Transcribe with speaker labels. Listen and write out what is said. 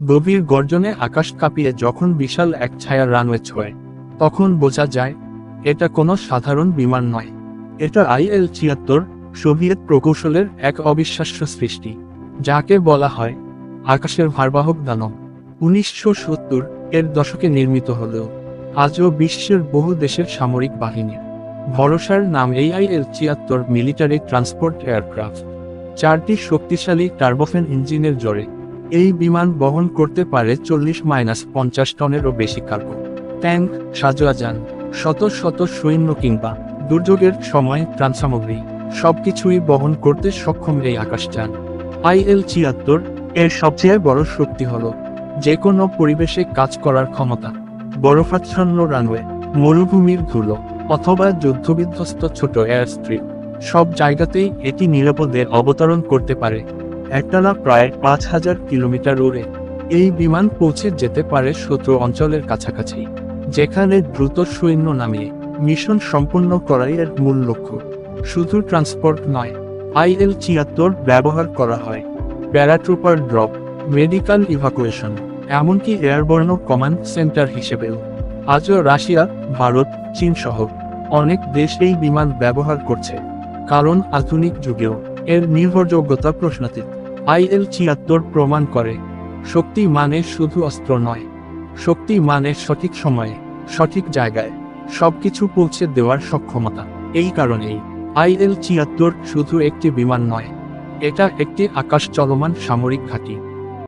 Speaker 1: গভীর গর্জনে আকাশ কাঁপিয়ে যখন বিশাল এক ছায়া রানওয়ে ছোঁয়, তখন বোঝা যায় এটা কোনো সাধারণ বিমান নয়। এটা IL-76 সোভিয়েত প্রকৌশলের এক অবিশ্বাস্য সৃষ্টি, যাকে বলা হয় আকাশের ভারবাহক দানব। 1970 এর দশকে নির্মিত হলেও আজও বিশ্বের বহু দেশের সামরিক বাহিনীর ভরসার নাম এই IL-76 মিলিটারি ট্রান্সপোর্ট এয়ারক্রাফট। 4টি শক্তিশালী টার্বোফ্যান ইঞ্জিনের জোরে এই বিমান বহন করতে পারে 40-50 টনেরও বেশি কার্গো। ট্যাঙ্ক, সাজোয়াজান, শত শত সৈন্য কিংবা দুর্যোগের সময় ত্রাণ সবকিছুই বহন করতে সক্ষম এই আকাশযান। IL-76 এর সবচেয়ে বড় শক্তি হলো যে কোনো পরিবেশে কাজ করার ক্ষমতা। বরফাচ্ছন্ন রানওয়ে, মরুভূমির ধুলো অথবা যুদ্ধবিধ্বস্ত ছোট এয়ার স্ট্রিপ, সব জায়গাতেই এটি নিরাপদে অবতরণ করতে পারে। একটানা প্রায় 5000 কিলোমিটার উড়ে এই বিমান পৌঁছে যেতে পারে শত্রু অঞ্চলের কাছাকাছি, যেখানে দ্রুত সৈন্য নামিয়ে মিশন সম্পূর্ণ করাই এর মূল লক্ষ্য। শুধু ট্রান্সপোর্ট নয়, IL-76 ব্যবহার করা হয় প্যারাট্রুপার ড্রপ, মেডিকেল ইভাকুয়েশন, এমনকি এয়ারবর্ন কমান্ড সেন্টার হিসেবেও। আজও রাশিয়া, ভারত, চীন সহ অনেক দেশ এই বিমান ব্যবহার করছে, কারণ আধুনিক যুগেও এর নির্ভরযোগ্যতা প্রশ্নাতীত। IL-76 প্রমাণ করে শক্তি মানে শুধু অস্ত্র নয়, শক্তি মানে সঠিক সময়ে সঠিক জায়গায় সবকিছু পৌঁছে দেওয়ার সক্ষমতা। এই কারণেই IL-76 শুধু একটি বিমান নয়, এটা একটি আকাশ চলমান সামরিক ঘাঁটি।